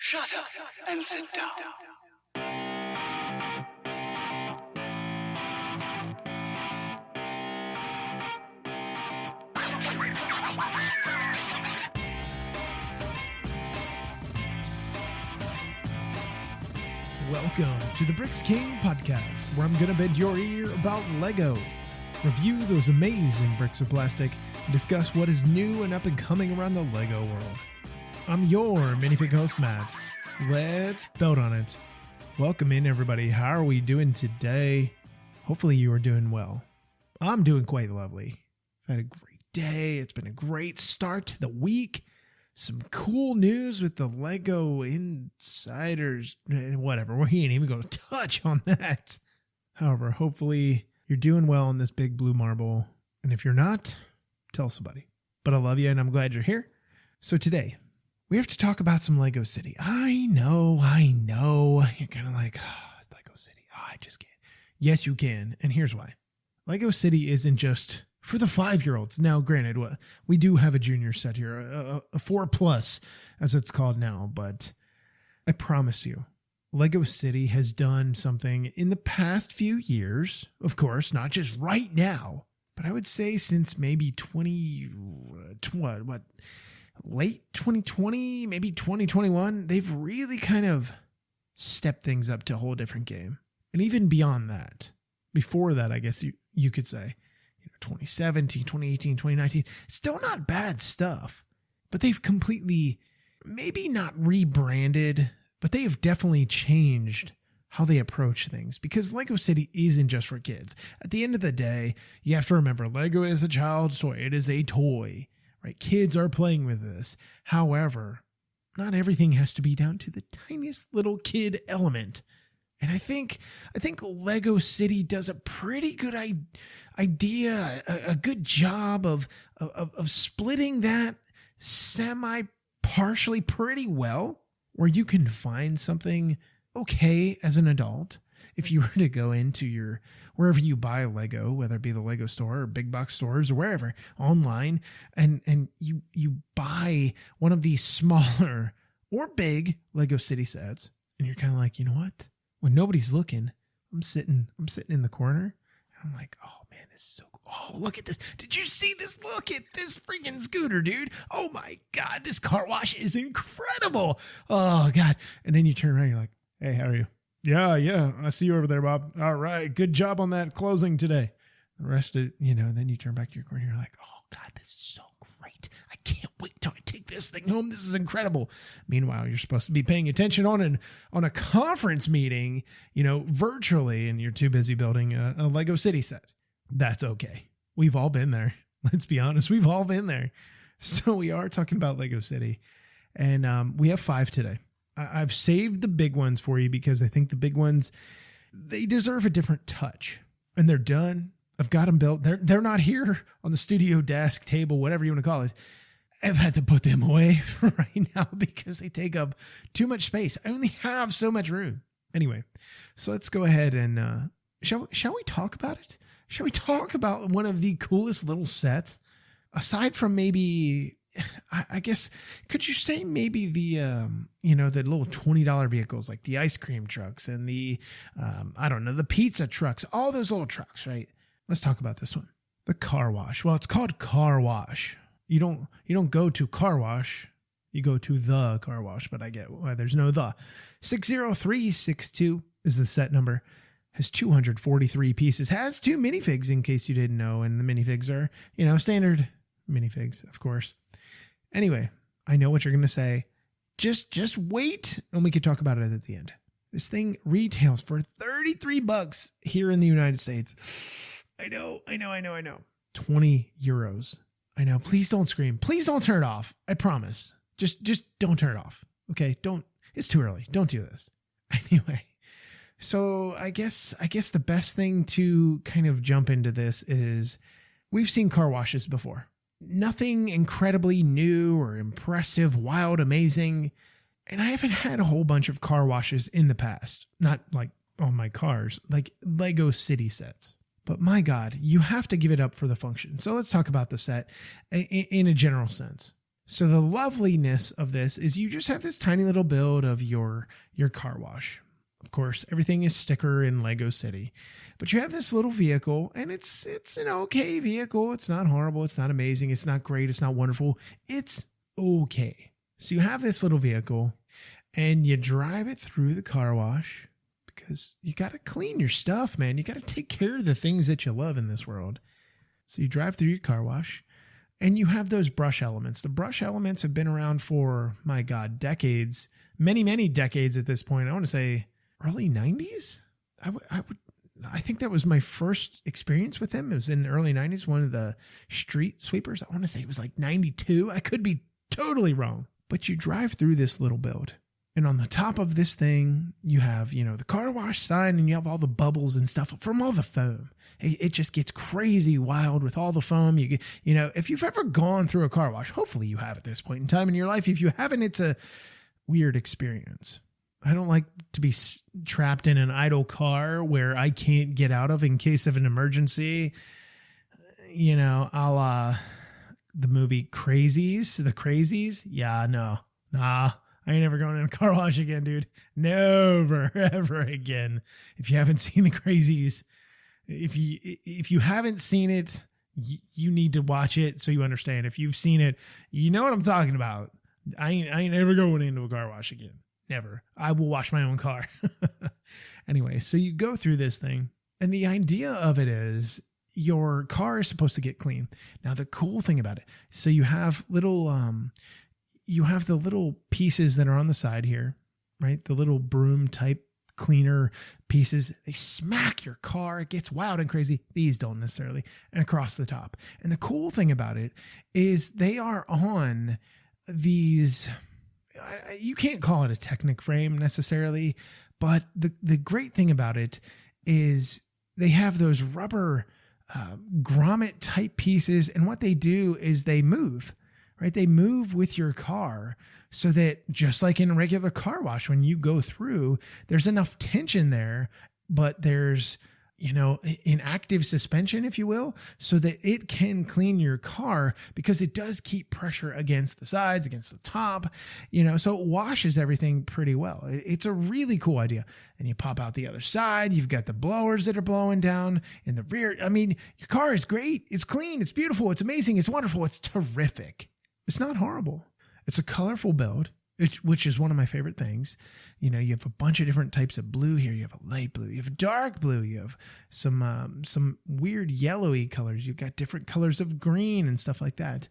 Shut up and sit down. Welcome to the Bricks King podcast, where I'm going to bend your ear about Lego, review those amazing bricks of plastic, and discuss what is new and up and coming around the Lego world. I'm your minifig host, Matt. Let's build on it. Welcome in, everybody. How are we doing today? Hopefully you are doing well. I'm doing quite lovely. I've had a great day. It's been a great start to the week. Some cool news with the Lego Insiders, whatever. We ain't even going to touch on that. However, hopefully you're doing well on this big blue marble. And if you're not, tell somebody. But I love you and I'm glad you're here. So today, we have to talk about some Lego City. I know. You're kind of like, Lego City. I just can't. Yes, you can. And here's why. Lego City isn't just for the 5-year-olds. Now, granted, we do have a junior set here, a 4+, as it's called now. But I promise you, Lego City has done something in the past few years. Of course, not just right now, but I would say since maybe late 2020, maybe 2021, they've really kind of stepped things up to a whole different game. And even beyond that, before that, I guess you could say, 2017, 2018, 2019, still not bad stuff, but they've completely, maybe not rebranded, but they have definitely changed how they approach things, because Lego City isn't just for kids. At the end of the day, you have to remember Lego is a child's toy. It is a toy, right? Kids are playing with this. However, not everything has to be down to the tiniest little kid element. And I think Lego City does a pretty good idea, a good job of splitting that partially pretty well, where you can find something okay as an adult. If you were to go into wherever you buy Lego, whether it be the Lego store or big box stores or wherever online, and you buy one of these smaller or big Lego City sets, and you're kind of like, you know what? When nobody's looking, I'm sitting in the corner. And I'm like, oh man, this is so cool. Oh, look at this. Did you see this? Look at this freaking scooter, dude. Oh my God, this car wash is incredible. Oh God. And then you turn around, you're like, hey, how are you? Yeah. I see you over there, Bob. All right. Good job on that closing today. The rest of, then you turn back to your corner. You're like, oh God, this is so great. I can't wait till I take this thing home. This is incredible. Meanwhile, you're supposed to be paying attention on a conference meeting, virtually, and you're too busy building a Lego City set. That's okay. We've all been there. Let's be honest. We've all been there. So we are talking about Lego City, and we have 5 today. I've saved the big ones for you because I think the big ones, they deserve a different touch, and they're done. I've got them built. They're not here on the studio desk, table, whatever you want to call it. I've had to put them away for right now because they take up too much space. I only have so much room. Anyway, so let's go ahead and shall we talk about it? Shall we talk about one of the coolest little sets? Aside from maybe, I guess, could you say maybe the little $20 vehicles like the ice cream trucks and the, the pizza trucks, all those little trucks, right? Let's talk about this one. The car wash. Well, it's called car wash. You don't go to car wash. You go to the car wash, but I get why there's no the. 60362 is the set number. Has 243 pieces. Has 2 minifigs in case you didn't know. And the minifigs are, standard minifigs, of course. Anyway, I know what you're going to say. Just wait and we can talk about it at the end. This thing retails for $33 here in the United States. I know. 20 euros. I know. Please don't scream. Please don't turn it off. I promise. Just don't turn it off. Okay. It's too early. Don't do this. Anyway. So I guess the best thing to kind of jump into this is we've seen car washes before. Nothing incredibly new or impressive, wild, amazing. And I haven't had a whole bunch of car washes in the past. Not like on my cars, like Lego City sets. But my God, you have to give it up for the function. So let's talk about the set in a general sense. So the loveliness of this is you just have this tiny little build of your car wash. Of course, everything is sticker in Lego City, but you have this little vehicle, and it's an okay vehicle. It's not horrible. It's not amazing. It's not great. It's not wonderful. It's okay. So you have this little vehicle, and you drive it through the car wash because you got to clean your stuff, man. You got to take care of the things that you love in this world. So you drive through your car wash, and you have those brush elements. The brush elements have been around for, my God, decades, many, many decades at this point. I want to say early 90s. I think that was my first experience with them. It was in the early 90s, one of the street sweepers. I want to say it was like 92. I could be totally wrong. But you drive through this little build, and on the top of this thing, you have, the car wash sign, and you have all the bubbles and stuff from all the foam. It just gets crazy wild with all the foam. If you've ever gone through a car wash, hopefully you have at this point in time in your life. If you haven't, it's a weird experience. I don't like to be trapped in an idle car where I can't get out of in case of an emergency. A la the movie Crazies, The Crazies. Yeah, no, nah. I ain't never going in a car wash again, dude. Never, ever again. If you haven't seen The Crazies, if you haven't seen it, you need to watch it so you understand. If you've seen it, you know what I'm talking about. I ain't never going into a car wash again. Never. I will wash my own car. Anyway, so you go through this thing, and the idea of it is your car is supposed to get clean. Now, the cool thing about it, so you have the little pieces that are on the side here, right? The little broom type cleaner pieces. They smack your car. It gets wild and crazy. These don't necessarily. And across the top. And the cool thing about it is they are on these, you can't call it a Technic frame necessarily, but the great thing about it is they have those rubber grommet type pieces. And what they do is they move, right? They move with your car so that just like in a regular car wash, when you go through, there's enough tension there, but there's, an active suspension, if you will, so that it can clean your car because it does keep pressure against the sides, against the top, so it washes everything pretty well. It's a really cool idea. And you pop out the other side. You've got the blowers that are blowing down in the rear. I mean, your car is great. It's clean. It's beautiful. It's amazing. It's wonderful. It's terrific. It's not horrible. It's a colorful build, which is one of my favorite things. You have a bunch of different types of blue here. You have a light blue, you have a dark blue, you have some weird yellowy colors. You've got different colors of green and stuff like that.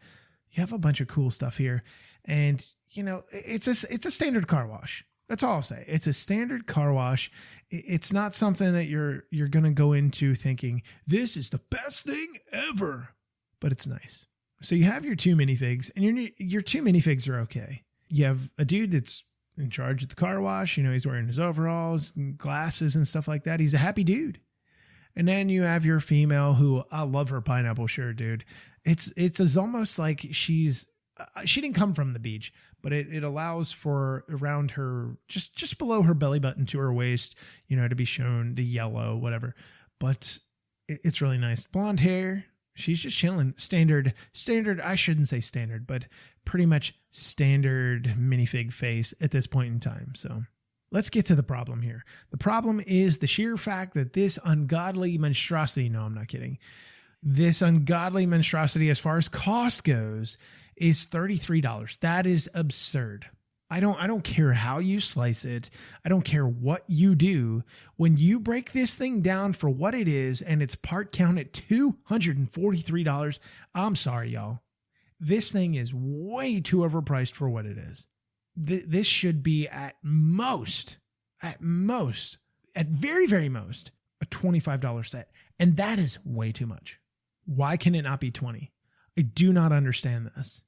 You have a bunch of cool stuff here. And, it's a standard car wash. That's all I'll say. It's a standard car wash. It's not something that you're going to go into thinking, this is the best thing ever. But it's nice. So you have your two minifigs, and your two minifigs are okay. You have a dude that's in charge of the car wash. He's wearing his overalls and glasses and stuff like that. He's a happy dude. And then you have your female who, I love her pineapple shirt, dude. It's almost like she didn't come from the beach, but it allows for around her, just below her belly button to her waist, to be shown the yellow, whatever. But it's really nice. Blonde hair. She's just chilling. Standard, I shouldn't say standard, but pretty much standard minifig face at this point in time. So let's get to the problem here. The problem is the sheer fact that this ungodly monstrosity, no, I'm not kidding. This ungodly monstrosity, as far as cost goes, is $33. That is absurd. I don't care how you slice it. I don't care what you do. When you break this thing down for what it is and its part count at $243, I'm sorry, y'all. This thing is way too overpriced for what it is. This should be at very, very most, a $25 set. And that is way too much. Why can it not be $20? I do not understand this.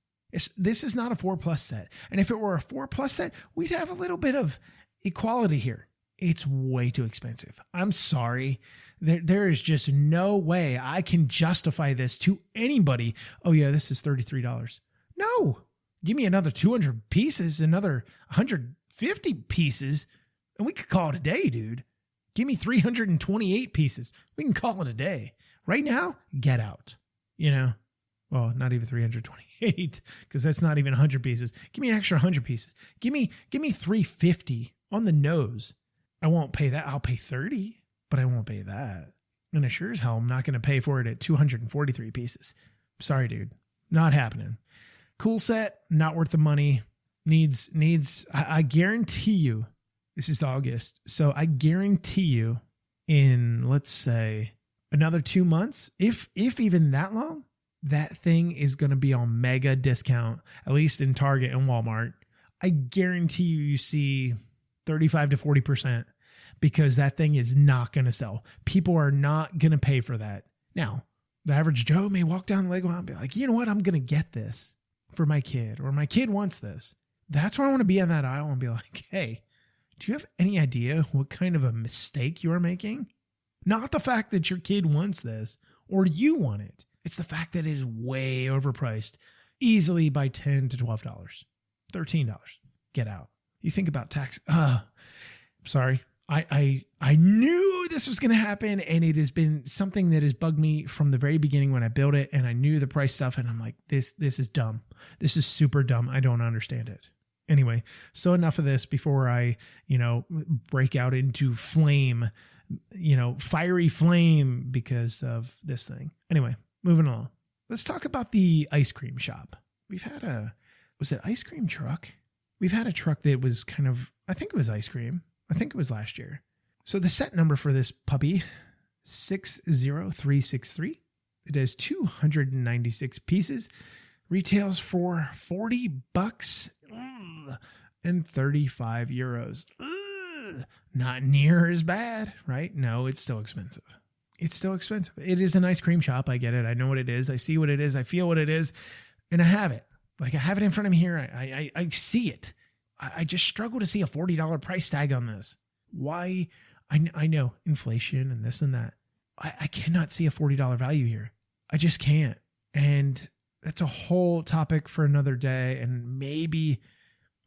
This is not a 4+ set. And if it were a 4+ set, we'd have a little bit of equality here. It's way too expensive. I'm sorry. There is just no way I can justify this to anybody. Oh yeah, this is $33. No, give me another 200 pieces, another 150 pieces, and we could call it a day, dude. Give me 328 pieces. We can call it a day. Right now, get out. Well, not even 328 because that's not even 100 pieces. Give me an extra 100 pieces. Give me 350 on the nose. I won't pay that. I'll pay 30, but I won't pay that. And I sure as hell I'm not going to pay for it at 243 pieces. Sorry, dude. Not happening. Cool set, not worth the money. Needs. I guarantee you, this is August, so I guarantee you in, let's say, another 2 months, if even that long, that thing is going to be on mega discount, at least in Target and Walmart. I guarantee you see 35 to 40% because that thing is not going to sell. People are not going to pay for that. Now, the average Joe may walk down the Lego aisle and be like, you know what? I'm going to get this for my kid, or my kid wants this. That's where I want to be on that aisle and be like, hey, do you have any idea what kind of a mistake you're making? Not the fact that your kid wants this or you want it. It's the fact that it is way overpriced, easily by $10 to $12, $13. Get out. You think about tax. Sorry. I knew this was going to happen, and it has been something that has bugged me from the very beginning when I built it, and I knew the price stuff, and I'm like, this is dumb. This is super dumb. I don't understand it. Anyway, so enough of this before I, break out into flame, fiery flame because of this thing. Anyway, moving on. Let's talk about the ice cream shop. We've had was it ice cream truck? We've had a truck that was I think it was ice cream. I think it was last year. So the set number for this puppy, 60363. It has 296 pieces, retails for $40 and 35 euros. Not near as bad, right? No, it's still expensive. It's still expensive. It is an ice cream shop. I get it. I know what it is. I see what it is. I feel what it is. And I have it. Like, I have it in front of me here. I see it. I just struggle to see a $40 price tag on this. Why? I know inflation and this and that. I cannot see a $40 value here. I just can't. And that's a whole topic for another day. And maybe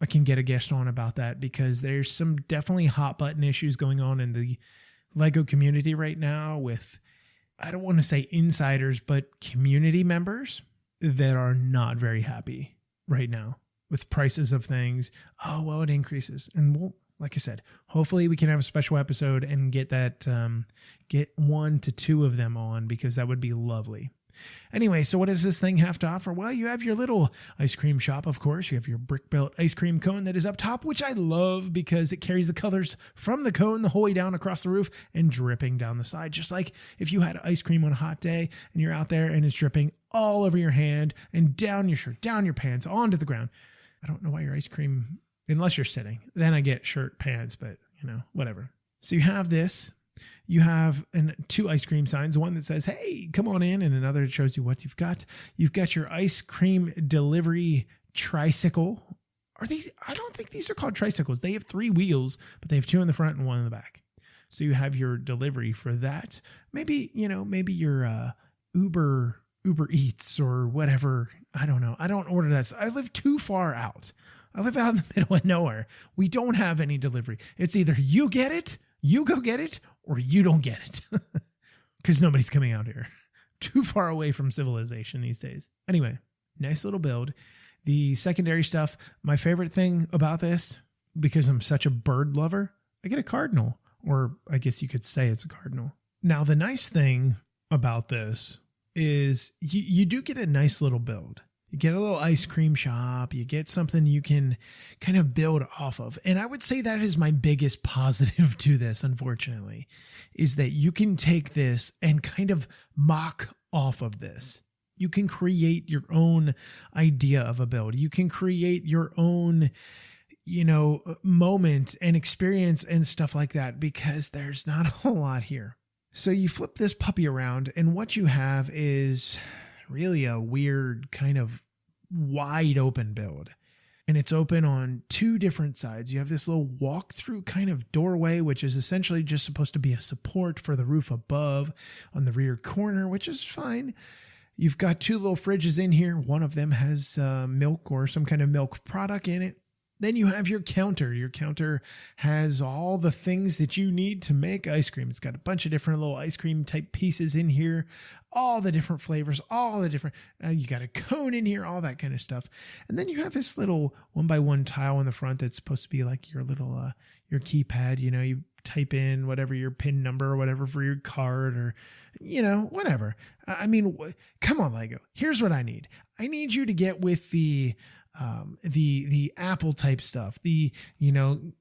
I can get a guest on about that, because there's some definitely hot button issues going on in the Lego community right now with, I don't want to say insiders, but community members that are not very happy right now with prices of things. Oh, well, it increases. And we'll, like I said, hopefully we can have a special episode and get that, get 1 to 2 of them on, because that would be lovely. Anyway, so what does this thing have to offer? Well, you have your little ice cream shop, of course. You have your brick-built ice cream cone that is up top, which I love because it carries the colors from the cone the whole way down across the roof and dripping down the side. Just like if you had ice cream on a hot day and you're out there and it's dripping all over your hand and down your shirt, down your pants, onto the ground. I don't know why your ice cream, unless you're sitting, then I get shirt, pants, but whatever. So you have this. You have 2 ice cream signs, one that says, hey, come on in, and another that shows you what you've got. You've got your ice cream delivery tricycle. Are these? I don't think these are called tricycles. They have 3 wheels, but they have 2 in the front and 1 in the back. So you have your delivery for that. Maybe your Uber Eats or whatever. I don't know. I don't order that. I live too far out. I live out in the middle of nowhere. We don't have any delivery. It's either you get it, you go get it, or you don't get it, because nobody's coming out here. Too far away from civilization these days. Anyway, nice little build. The secondary stuff, my favorite thing about this, because I'm such a bird lover, I get a cardinal, or I guess you could say it's a cardinal. Now, the nice thing about this is you do get a nice little build. You get a little ice cream shop. You get something you can kind of build off of. And I would say that is my biggest positive to this, unfortunately, is that you can take this and kind of mock off of this. You can create your own idea of a build. You can create your own, moment and experience and stuff like that, because there's not a whole lot here. So you flip this puppy around, and what you have is really a weird kind of wide open build. And it's open on 2 different sides. You have this little walk-through kind of doorway, which is essentially just supposed to be a support for the roof above on the rear corner, which is fine. You've got 2 little fridges in here. One of them has milk or some kind of milk product in it. Then you have your counter. Your counter has all the things that you need to make ice cream. It's got a bunch of different little ice cream type pieces in here, all the different flavors, all the different, you got a cone in here, all that kind of stuff. And then you have this little 1x1 tile in the front that's supposed to be like your little, your keypad. You type in whatever your PIN number or whatever for your card or, whatever. I mean, come on, Lego. Here's what I need. I need you to get with the Apple type stuff,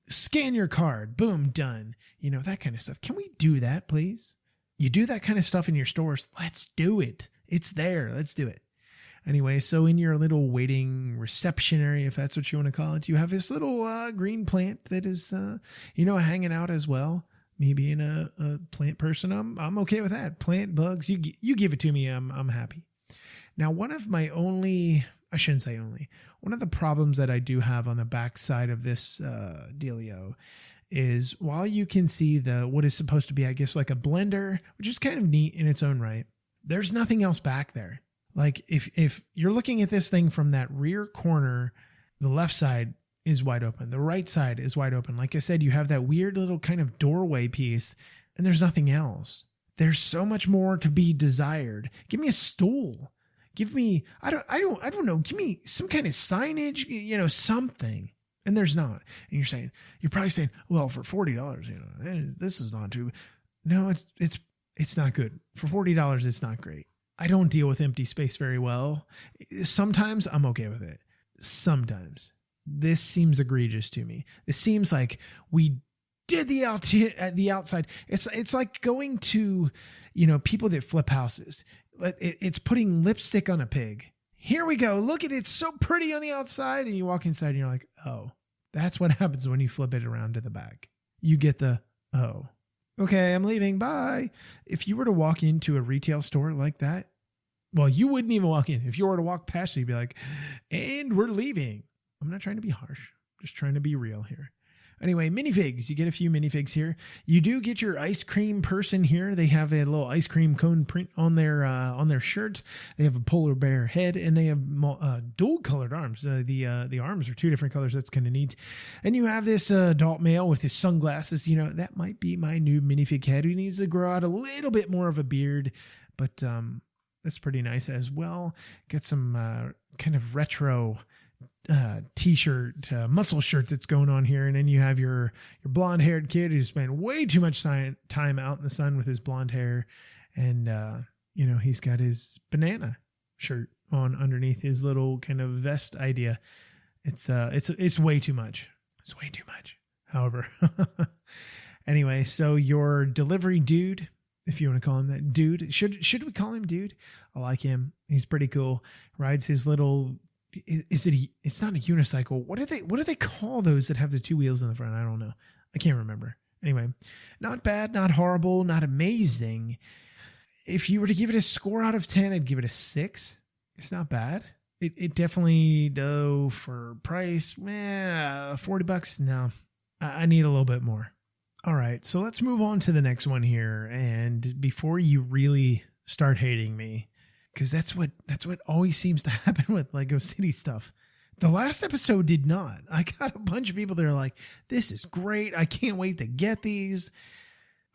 scan your card, boom, done, that kind of stuff. Can we do that, please? You do that kind of stuff in your stores. Let's do it. It's there. Let's do it. Anyway, so in your little waiting reception area, if that's what you want to call it, you have this little green plant that is, hanging out as well. Me being a plant person, I'm okay with that. Plant, bugs, you give it to me. I'm happy. Now, one of the problems that I do have on the back side of this dealio is while you can see what is supposed to be, I guess, like a blender, which is kind of neat in its own right, there's nothing else back there. Like if you're looking at this thing from that rear corner, the left side is wide open. The right side is wide open. Like I said, you have that weird little kind of doorway piece and there's nothing else. There's so much more to be desired. Give me a stool. Give me, I don't know. Give me some kind of signage, something. And there's not. And you're probably saying, well, for $40, this is not too. No, it's not good. For $40, it's not great. I don't deal with empty space very well. Sometimes I'm okay with it. Sometimes this seems egregious to me. This seems like we did the outside. It's like going to, people that flip houses. It's putting lipstick on a pig. Here we go. Look at it. It's so pretty on the outside. And you walk inside and you're like, oh, that's what happens when you flip it around to the back. You get the, oh, okay, I'm leaving. Bye. If you were to walk into a retail store like that, well, you wouldn't even walk in. If you were to walk past it, you'd be like, and we're leaving. I'm not trying to be harsh. Just trying to be real here. Anyway, minifigs. You get a few minifigs here. You do get your ice cream person here. They have a little ice cream cone print on their shirt. They have a polar bear head, and they have dual colored arms. The arms are two different colors. That's kind of neat. And you have this adult male with his sunglasses. That might be my new minifig head. He needs to grow out a little bit more of a beard, but that's pretty nice as well. Get some kind of retro t-shirt, muscle shirt that's going on here. And then you have your blonde haired kid who spent way too much time out in the sun with his blonde hair. And, he's got his banana shirt on underneath his little kind of vest idea. It's way too much. It's way too much. However, anyway, so your delivery dude, if you want to call him that, dude, should we call him dude? I like him. He's pretty cool. Rides his little, it's not a unicycle. What do they call those that have the two wheels in the front? I don't know. I can't remember. Anyway, not bad, not horrible, not amazing. If you were to give it a score out of 10, I'd give it a 6. It's not bad. It definitely, though, for price, $40. No, I need a little bit more. All right, so let's move on to the next one here. And before you really start hating me, because that's what always seems to happen with Lego City stuff. The last episode did not. I got a bunch of people that are like, this is great. I can't wait to get these.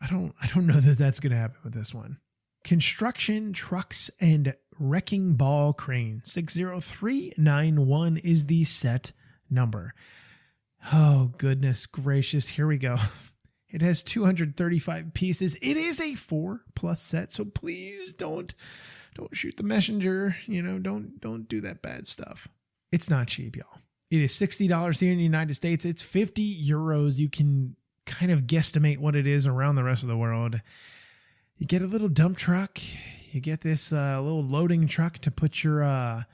I don't know that that's going to happen with this one. Construction Trucks and Wrecking Ball Crane 60391 is the set number. Oh, goodness gracious. Here we go. It has 235 pieces. It is a 4+ set. So please don't shoot the messenger. Don't do that bad stuff. It's not cheap, y'all. It is $60 here in the United States. It's 50 euros. You can kind of guesstimate what it is around the rest of the world. You get a little dump truck. You get this little loading truck to put your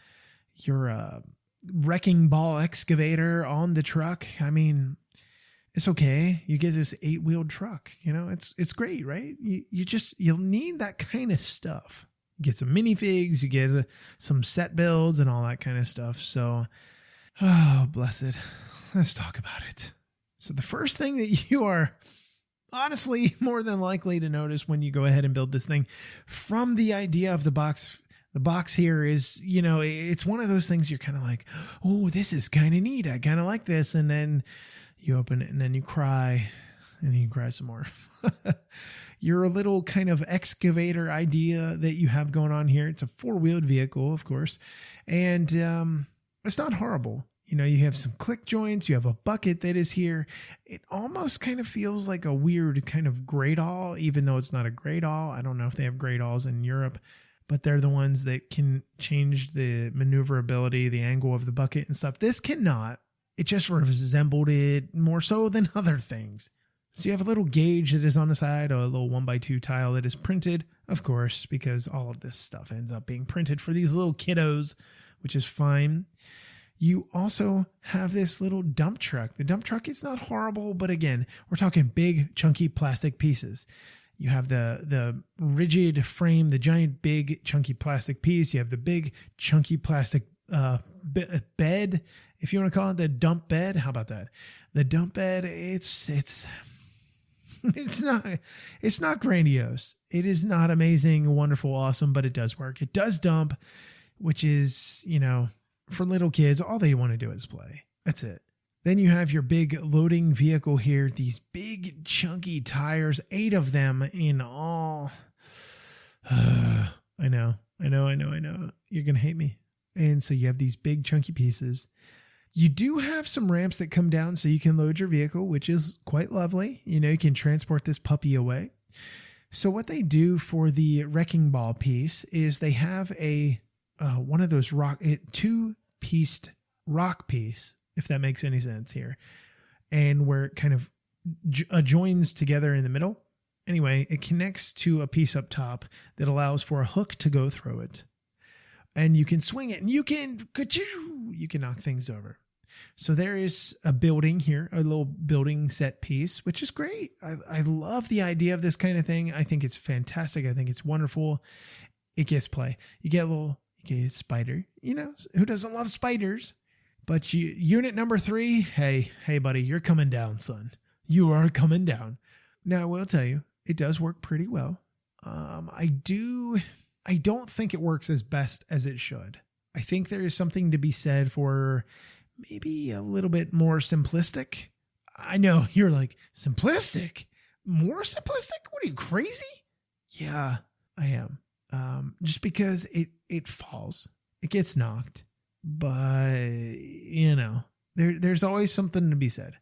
wrecking ball excavator on the truck. I mean, it's okay. You get this 8-wheeled truck. It's great, right? You'll need that kind of stuff. You get some minifigs. You get some set builds and all that kind of stuff. So, oh, blessed. Let's talk about it. So the first thing that you are honestly more than likely to notice when you go ahead and build this thing, from the idea of the box, The box here is, it's one of those things you're kind of like, oh, this is kind of neat. I kind of like this. And then you open it and then you cry and you cry some more. Your little kind of excavator idea that you have going on here. It's a 4-wheeled vehicle, of course. And it's not horrible. You have some click joints. You have a bucket that is here. It almost kind of feels like a weird kind of great awl, even though it's not a great awl. I don't know if they have great awls in Europe, but they're the ones that can change the maneuverability, the angle of the bucket and stuff. This cannot. It just resembled it more so than other things. So you have a little gauge that is on the side, a little 1x2 tile that is printed, of course, because all of this stuff ends up being printed for these little kiddos, which is fine. You also have this little dump truck. The dump truck is not horrible, but again, we're talking big, chunky plastic pieces. You have the rigid frame, the giant, big, chunky plastic piece. You have the big, chunky plastic bed, if you want to call it the dump bed. How about that? The dump bed, it's not grandiose. It is not amazing, wonderful, awesome, but it does work. It does dump, which is, for little kids, all they want to do is play. That's it. Then you have your big loading vehicle here. These big chunky tires, 8 of them in all. I know. You're going to hate me. And so you have these big chunky pieces. You do have some ramps that come down so you can load your vehicle, which is quite lovely. You can transport this puppy away. So what they do for the wrecking ball piece is they have one of those 2-pieced rock piece, if that makes any sense here, and where it kind of joins together in the middle. Anyway, it connects to a piece up top that allows for a hook to go through it. And you can swing it and you can knock things over. So there is a building here, a little building set piece, which is great. I love the idea of this kind of thing. I think it's fantastic. I think it's wonderful. It gets play. You get a spider, who doesn't love spiders? But unit number 3, hey buddy, you're coming down, son. You are coming down. Now I will tell you, it does work pretty well. I don't think it works as best as it should. I think there is something to be said for maybe a little bit more simplistic. I know you're like, simplistic? More simplistic? What are you, crazy? Yeah, I am. Just because it falls, it gets knocked, but there's always something to be said,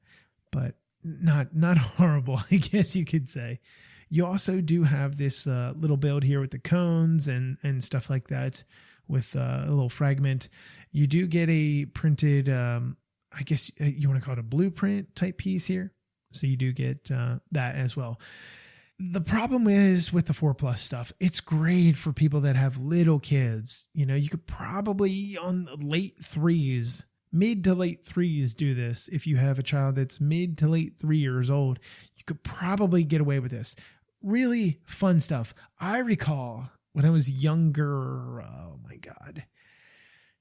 but not horrible, I guess you could say. You also do have this little build here with the cones and stuff like that with a little fragment. You do get a printed, I guess you want to call it a blueprint type piece here. So you do get that as well. The problem is with the 4+ stuff, it's great for people that have little kids. You could probably on late 3s, mid to late 3s do this. If you have a child that's mid to late 3 years old, you could probably get away with this. Really fun stuff. I recall when I was younger, oh my God,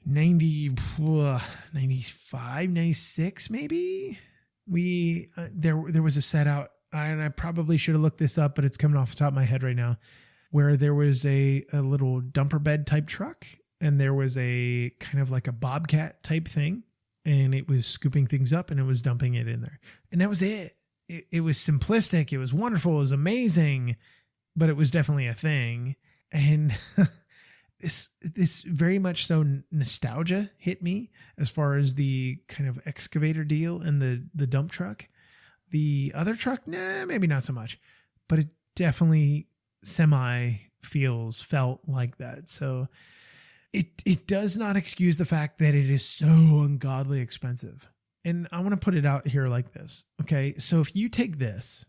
95, 96 maybe. There was a set out, and I probably should have looked this up, but it's coming off the top of my head right now, where there was a little dumper bed type truck, and there was a kind of like a bobcat type thing, and it was scooping things up and it was dumping it in there. And that was it. It was simplistic. It was wonderful. It was amazing, but it was definitely a thing. And this very much so nostalgia hit me as far as the kind of excavator deal and the dump truck. The other truck, maybe not so much, but it definitely felt like that. So it does not excuse the fact that it is so ungodly expensive. And I want to put it out here like this. Okay. So if you take this,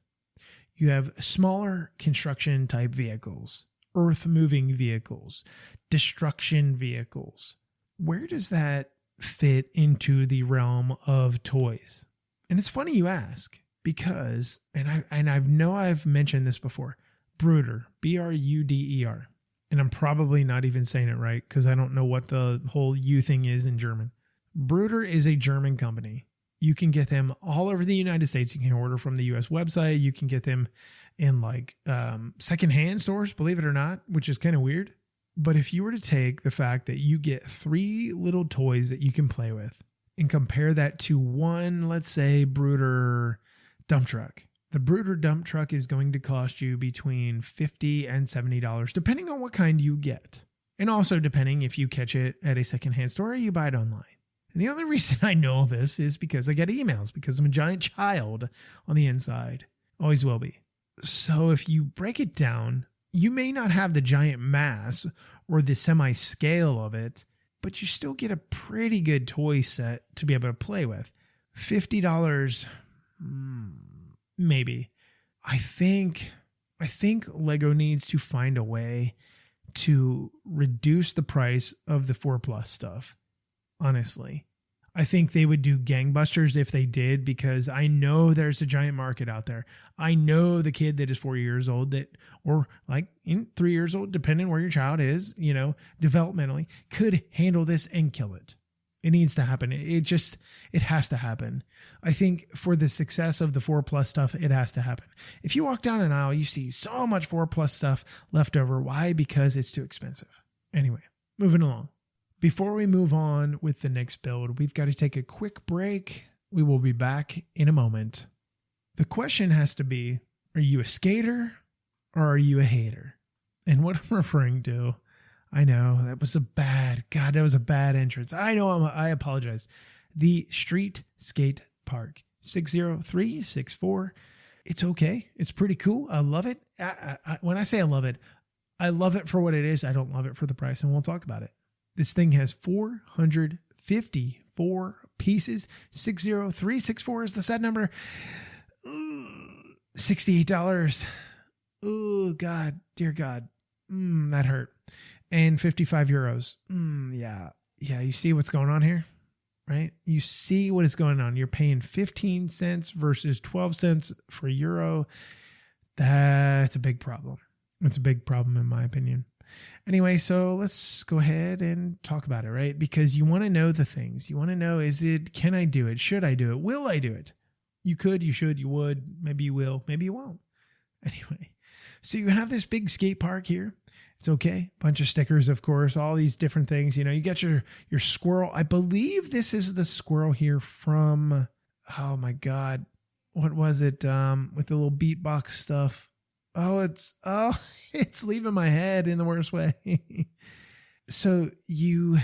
you have smaller construction type vehicles, earth moving vehicles, destruction vehicles. Where does that fit into the realm of toys? And it's funny you ask, because, and I know I've mentioned this before, Bruder, Bruder, and I'm probably not even saying it right because I don't know what the whole U thing is in German. Bruder is a German company. You can get them all over the United States. You can order from the US website. You can get them in like secondhand stores, believe it or not, which is kind of weird. But if you were to take the fact that you get 3 little toys that you can play with and compare that to one, let's say, Brooder dump truck. The Brooder dump truck is going to cost you between $50 and $70, depending on what kind you get. And also depending if you catch it at a secondhand store or you buy it online. And the only reason I know this is because I get emails, because I'm a giant child on the inside. Always will be. So if you break it down, you may not have the giant mass or the semi-scale of it, but you still get a pretty good toy set to be able to play with. $50, maybe. I think Lego needs to find a way to reduce the price of the 4+ stuff. Honestly, I think they would do gangbusters if they did, because I know there's a giant market out there. I know the kid that is 4 years old or like in 3 years old, depending where your child is, developmentally, could handle this and kill it. It needs to happen. It has to happen. I think for the success of the 4+ stuff, it has to happen. If you walk down an aisle, you see so much 4+ stuff left over. Why? Because it's too expensive. Anyway, moving along. Before we move on with the next build, we've got to take a quick break. We will be back in a moment. The question has to be, are you a skater or are you a hater? And what I'm referring to, I know that was a bad entrance. I know I apologize. The Street Skate Park, 60364. It's okay. It's pretty cool. I love it. When I say I love it for what it is. I don't love it for the price, and we'll talk about it. This thing has 454 pieces. 60364 is the set number. $68. Oh, God, dear God. That hurt. And 55 euros. Yeah. You see what's going on here, right? You see what is going on. You're paying 15 cents versus 12 cents for a euro. That's a big problem. It's a big problem in my opinion. Anyway, so let's go ahead and talk about it, right? Because you want to know the things. You want to know, can I do it? Should I do it? Will I do it? You could, you should, you would, maybe you will, maybe you won't. Anyway, so you have this big skate park here. It's okay. Bunch of stickers, of course, all these different things. You got your squirrel. I believe this is the squirrel here from, oh my God, what was it? With the little beatbox stuff. It's leaving my head in the worst way. So you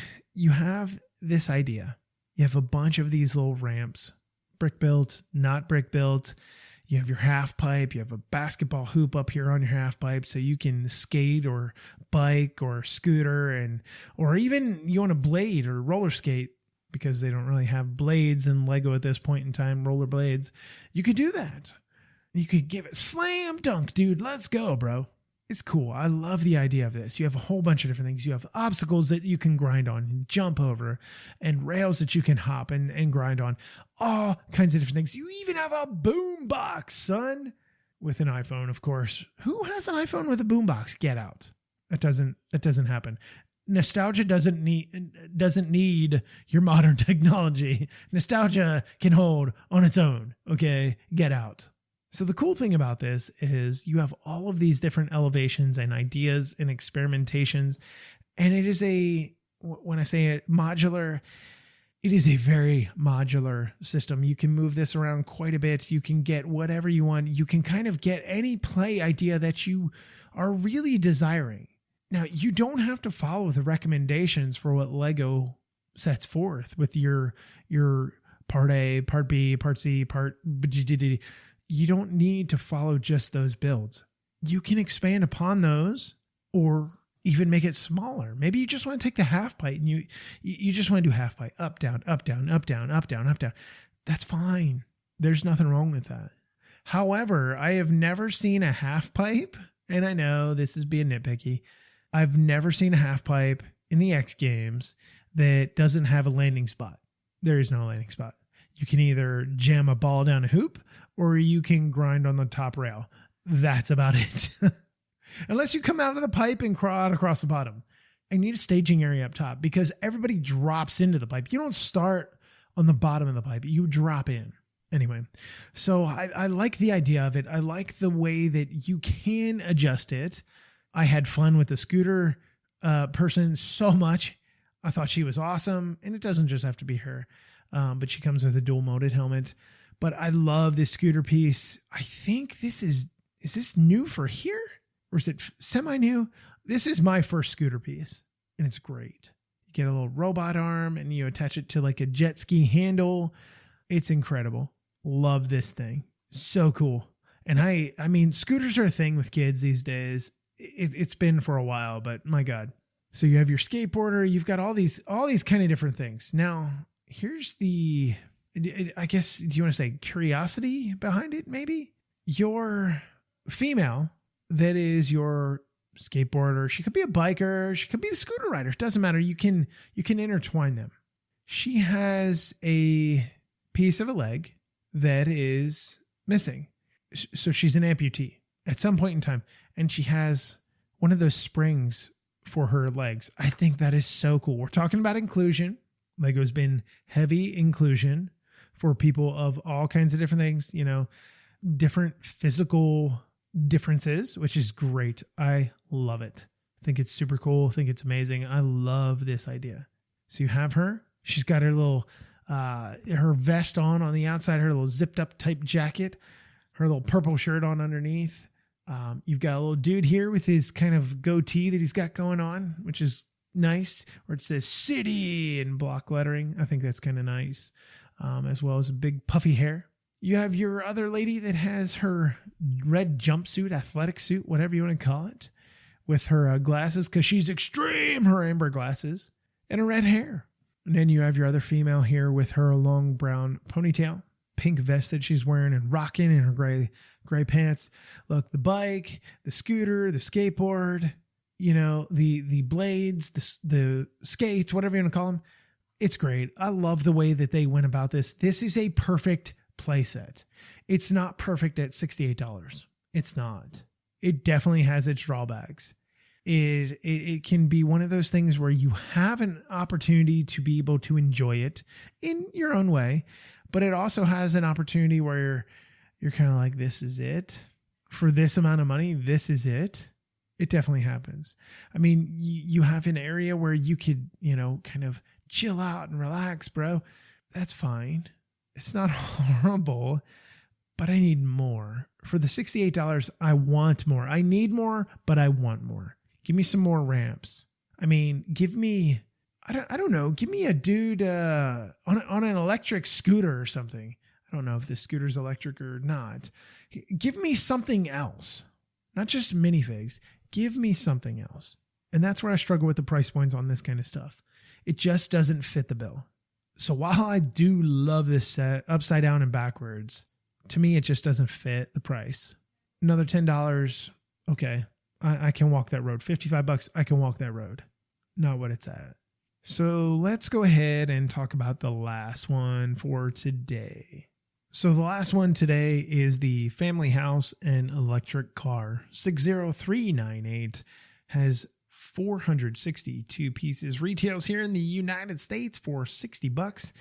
have this idea. You have a bunch of these little ramps, brick built, not brick built. You have your half pipe. You have a basketball hoop up here on your half pipe, so you can skate or bike or scooter, or even you want a blade or roller skate, because they don't really have blades in Lego at this point in time, roller blades. You could do that. You could give it slam dunk, dude. Let's go, bro. It's cool. I love the idea of this. You have a whole bunch of different things. You have obstacles that you can grind on and jump over, and rails that you can hop and grind on. All kinds of different things. You even have a boom box, son, with an iPhone, of course. Who has an iPhone with a boom box? Get out. That doesn't happen. Nostalgia doesn't need your modern technology. Nostalgia can hold on its own. Okay, get out. So the cool thing about this is you have all of these different elevations and ideas and experimentations. And it is when I say modular, it is a very modular system. You can move this around quite a bit. You can get whatever you want. You can kind of get any play idea that you are really desiring. Now, you don't have to follow the recommendations for what Lego sets forth with your part A, part B, part C, part B. You don't need to follow just those builds. You can expand upon those or even make it smaller. Maybe you just want to take the half pipe and you just want to do half pipe, up, down, up, down, up, down, up, down, up, down. That's fine. There's nothing wrong with that. However, I have never seen a half pipe, and I know this is being nitpicky. I've never seen a half pipe in the X Games that doesn't have a landing spot. There is no landing spot. You can either jam a ball down a hoop or you can grind on the top rail. That's about it. Unless you come out of the pipe and crawl out across the bottom. I need a staging area up top because everybody drops into the pipe. You don't start on the bottom of the pipe. You drop in. Anyway, so I like the idea of it. I like the way that you can adjust it. I had fun with the scooter person so much. I thought she was awesome. And it doesn't just have to be her, but she comes with a dual molded helmet. But I love this scooter piece. I think is this new for here? Or is it semi-new? This is my first scooter piece, and it's great. You get a little robot arm, and you attach it to like a jet ski handle. It's incredible. Love this thing. So cool. And I mean, scooters are a thing with kids these days. It's been for a while, but my God. So you have your skateboarder. You've got all these kind of different things. Now, here's the, I guess, do you want to say curiosity behind it? Maybe your female that is your skateboarder. She could be a biker. She could be the scooter rider. It doesn't matter. You can intertwine them. She has a piece of a leg that is missing. So she's an amputee at some point in time. And she has one of those springs for her legs. I think that is so cool. We're talking about inclusion. Lego's been heavy inclusion for people of all kinds of different things, you know, different physical differences, which is great. I love it. I think it's super cool. I think it's amazing. I love this idea. So you have her. She's got her little, her vest on the outside, her little zipped up type jacket, her little purple shirt on underneath. You've got a little dude here with his kind of goatee that he's got going on, which is nice, where it says city in block lettering. I think that's kind of nice, as well as a big puffy hair. You have your other lady that has her red jumpsuit, athletic suit, whatever you want to call it, with her glasses, because she's extreme, her amber glasses, and her red hair. And then you have your other female here with her long brown ponytail, pink vest that she's wearing and rocking in her gray pants. Look, the bike, the scooter, the skateboard, you know, the blades, the skates, whatever you want to call them. It's great. I love the way that they went about this. This is a perfect playset. It's not perfect at $68. It's not. It definitely has its drawbacks. It can be one of those things where you have an opportunity to be able to enjoy it in your own way, but it also has an opportunity where you're kind of like, this is it for this amount of money. This is it. It definitely happens. I mean, you have an area where you could, you know, kind of chill out and relax, bro. That's fine. It's not horrible, but I need more. For the $68, I want more. I need more, but I want more. Give me some more ramps. I mean, give me, I don't know, give me a dude on an electric scooter or something. I don't know if this scooter's electric or not. Give me something else, not just minifigs. Give me something else. And that's where I struggle with the price points on this kind of stuff. It just doesn't fit the bill. So while I do love this set upside down and backwards, to me, it just doesn't fit the price. Another $10. Okay. I can walk that road. $55. I can walk that road. Not what it's at. So let's go ahead and talk about the last one for today. So the last one today is the Family House and Electric Car. 60398 has 462 pieces. Retails here in the United States for $60,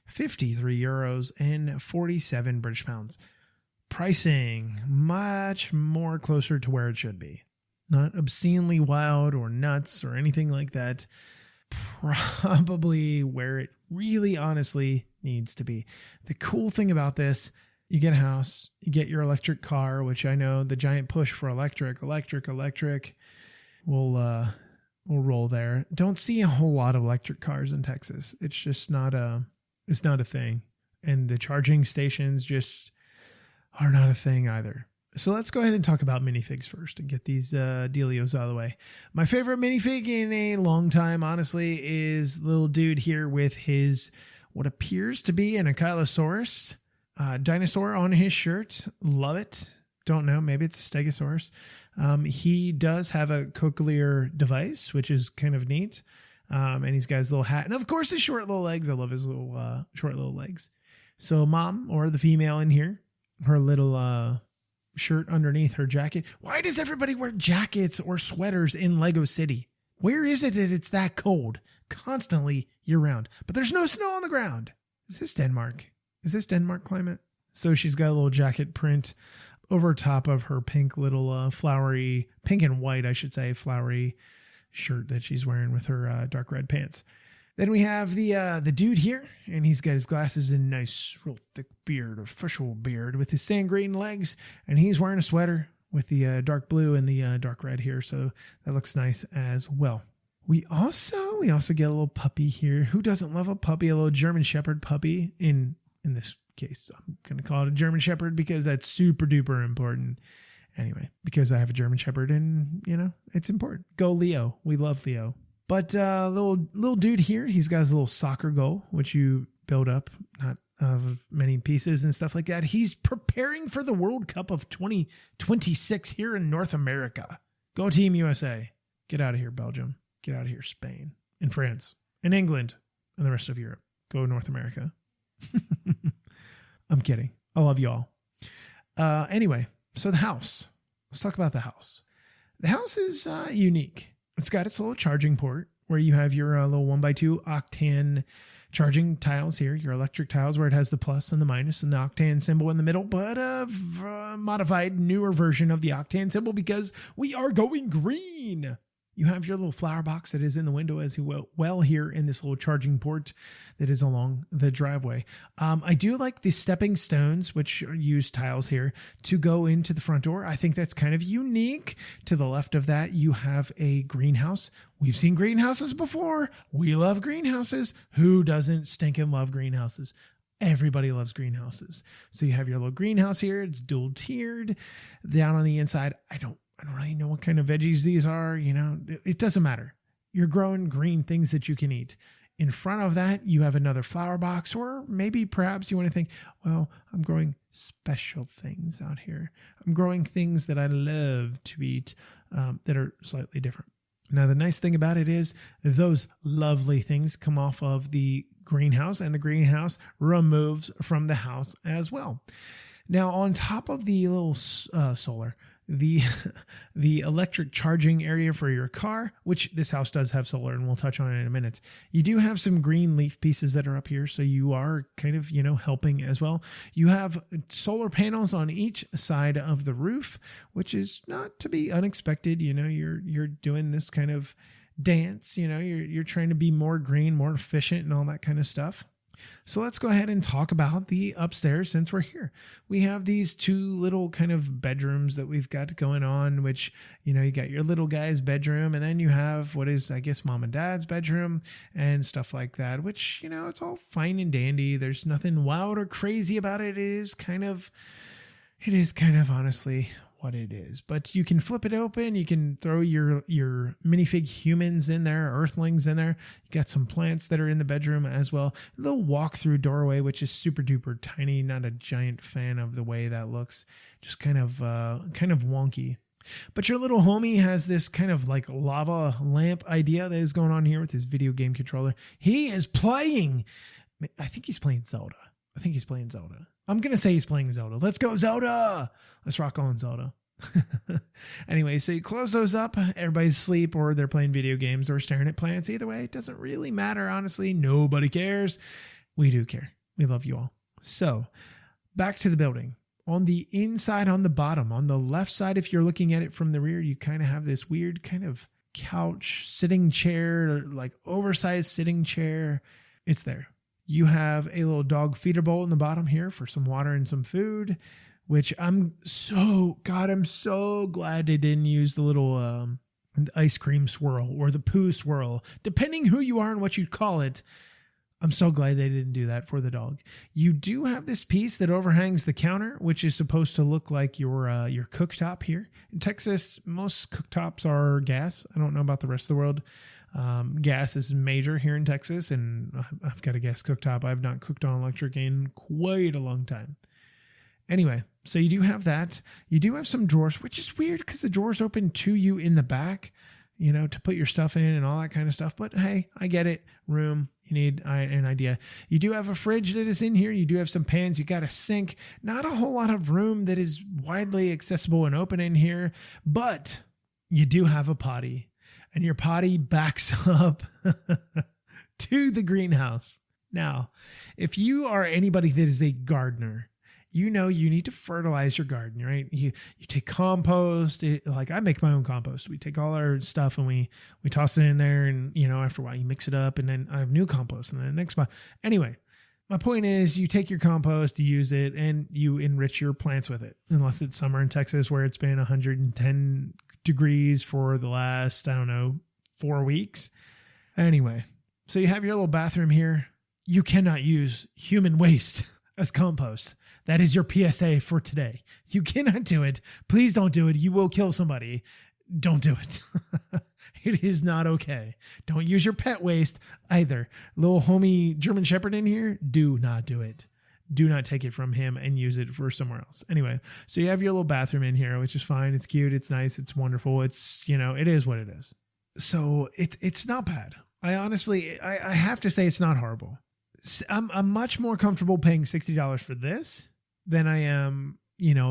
53 euros, and 47 British pounds. Pricing much more closer to where it should be. Not obscenely wild or nuts or anything like that. Probably where it really honestly needs to be. The cool thing about this, you get a house, you get your electric car, which I know the giant push for electric will roll there. Don't see a whole lot of electric cars in Texas. It's just not a thing. And the charging stations just are not a thing either. So let's go ahead and talk about minifigs first and get these dealios out of the way. My favorite minifig in a long time, honestly, is little dude here with his, what appears to be an Ankylosaurus dinosaur on his shirt. Love it. Don't know. Maybe it's a Stegosaurus. He does have a cochlear device, which is kind of neat. And he's got his little hat. And of course, his short little legs. I love his little short little legs. So mom, or the female in here, her little shirt underneath her jacket. Why does everybody wear jackets or sweaters in Lego City? Where is it that it's that cold constantly year round? But there's no snow on the ground. Is this Denmark? Is this Denmark climate? So she's got a little jacket print over top of her pink little flowery, pink and white, I should say, flowery shirt that she's wearing with her dark red pants. Then we have the dude here, and he's got his glasses and nice, real thick beard, official beard, with his sand green legs, and he's wearing a sweater with the dark blue and the dark red here, so that looks nice as well. We also get a little puppy here. Who doesn't love a puppy? A little German Shepherd puppy. In this case, I'm going to call it a German Shepherd because that's super duper important. Anyway, because I have a German Shepherd and, it's important. Go Leo. We love Leo. But little dude here, he's got his little soccer goal, which you build up, not of many pieces and stuff like that. He's preparing for the World Cup of 2026 here in North America. Go Team USA. Get out of here, Belgium. Get out of here, Spain and France and England and the rest of Europe. Go North America. I'm kidding. I love you all. Anyway, so the house. Let's talk about the house. The house is unique. It's got its little charging port where you have your little 1x2 octane charging tiles here, your electric tiles where it has the plus and the minus and the octane symbol in the middle, but a modified, newer version of the octane symbol because we are going green. You have your little flower box that is in the window as well here in this little charging port that is along the driveway. I do like the stepping stones, which use tiles here, to go into the front door. I think that's kind of unique. To the left of that, you have a greenhouse. We've seen greenhouses before. We love greenhouses. Who doesn't stinking love greenhouses? Everybody loves greenhouses. So you have your little greenhouse here. It's dual tiered. Down on the inside, I don't really know what kind of veggies these are. It doesn't matter. You're growing green things that you can eat. In front of that, you have another flower box, or maybe perhaps you want to think, well, I'm growing special things out here. I'm growing things that I love to eat that are slightly different. Now, the nice thing about it is those lovely things come off of the greenhouse, and the greenhouse removes from the house as well. Now, on top of the little solar, the electric charging area for your car, which this house does have solar, and we'll touch on it in a minute. You do have some green leaf pieces that are up here, so you are kind of, helping as well. You have solar panels on each side of the roof, which is not to be unexpected. You're doing this kind of dance, you're trying to be more green, more efficient and all that kind of stuff. So let's go ahead and talk about the upstairs since we're here. We have these two little kind of bedrooms that we've got going on, which, you got your little guy's bedroom, and then you have what is, I guess, mom and dad's bedroom and stuff like that, which, it's all fine and dandy. There's nothing wild or crazy about it. It is kind of honestly what it is, but you can flip it open. You can throw your minifig humans in there, earthlings in there. You got some plants that are in the bedroom as well. A little walk-through doorway, which is super duper tiny. Not a giant fan of the way that looks. Just kind of wonky. But your little homie has this kind of like lava lamp idea that is going on here with his video game controller. He is playing. I think he's playing Zelda. I'm going to say he's playing Zelda. Let's go, Zelda. Let's rock on, Zelda. Anyway, so you close those up. Everybody's asleep, or they're playing video games or staring at plants. Either way, it doesn't really matter, honestly. Nobody cares. We do care. We love you all. So back to the building. On the inside, on the bottom, on the left side, if you're looking at it from the rear, you kind of have this weird kind of couch, sitting chair, like oversized sitting chair. It's there. You have a little dog feeder bowl in the bottom here for some water and some food, which I'm so glad they didn't use the little ice cream swirl or the poo swirl, depending who you are and what you call it. I'm so glad they didn't do that for the dog. You do have this piece that overhangs the counter, which is supposed to look like your cooktop here. In Texas, most cooktops are gas. I don't know about the rest of the world. Gas is major here in Texas, and I've got a gas cooktop. I've not cooked on electric in quite a long time. Anyway, so you do have that. You do have some drawers, which is weird because the drawers open to you in the back, to put your stuff in and all that kind of stuff. But hey, I get it. Room. You need an idea. You do have a fridge that is in here. You do have some pans. You got a sink. Not a whole lot of room that is widely accessible and open in here, but you do have a potty. And your potty backs up to the greenhouse. Now, if you are anybody that is a gardener, you know you need to fertilize your garden, right? You take compost. Like I make my own compost. We take all our stuff and we toss it in there, and after a while you mix it up, and then I have new compost, and then the next spot. Anyway, my point is you take your compost, you use it, and you enrich your plants with it. Unless it's summer in Texas where it's been 110 degrees for the last, 4 weeks. Anyway, so you have your little bathroom here. You cannot use human waste as compost. That is your PSA for today. You cannot do it. Please don't do it. You will kill somebody. Don't do it. It is not okay. Don't use your pet waste either. Little homie German Shepherd in here, do not do it. Do not take it from him and use it for somewhere else. Anyway, so you have your little bathroom in here, which is fine. It's cute. It's nice. It's wonderful. It's, it is what it is. So it's not bad. I honestly have to say it's not horrible. I'm much more comfortable paying $60 for this than I am,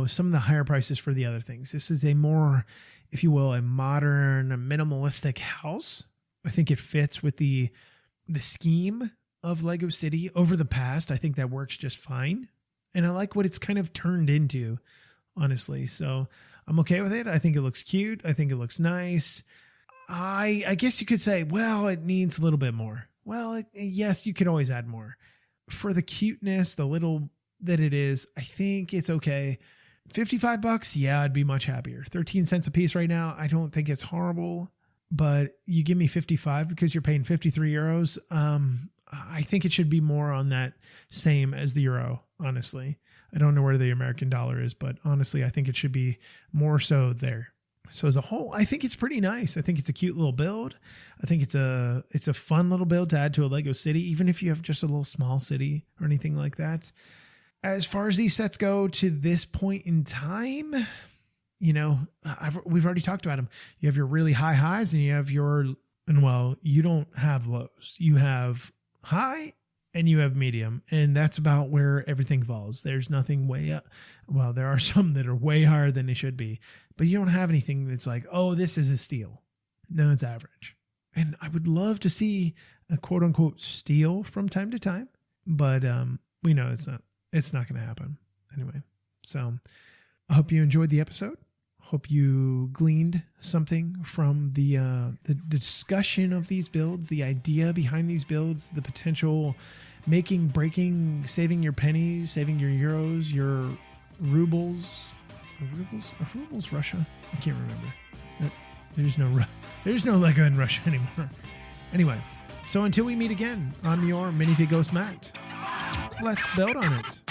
some of the higher prices for the other things. This is a more, if you will, a modern, minimalistic house. I think it fits with the scheme of Lego City over the past. I think that works just fine. And I like what it's kind of turned into, honestly. So I'm okay with it. I think it looks cute. I think it looks nice. I guess you could say, well, it needs a little bit more. Well, yes, you could always add more. For the cuteness, the little that it is, I think it's okay. $55, yeah, I'd be much happier. 13 cents a piece right now. I don't think it's horrible, but you give me 55 because you're paying 53 euros. I think it should be more on that same as the euro, honestly. I don't know where the American dollar is, but honestly, I think it should be more so there. So as a whole, I think it's pretty nice. I think it's a cute little build. I think it's a fun little build to add to a Lego city, even if you have just a little small city or anything like that. As far as these sets go to this point in time, we've already talked about them. You have your really high highs and you have you don't have lows. You have high and you have medium, and that's about where everything falls. There's nothing way up. Well, there are some that are way higher than they should be, but you don't have anything that's like, oh, this is a steal. No, it's average. And I would love to see a quote unquote steal from time to time, but we know it's not going to happen anyway. So I hope you enjoyed the episode. Hope you gleaned something from the discussion of these builds, the idea behind these builds, the potential making, breaking, saving your pennies, saving your euros, your rubles. Are rubles Russia? I can't remember. There's no Lego in Russia anymore. Anyway, so until we meet again, I'm your Minifigure Ghost Matt. Let's build on it.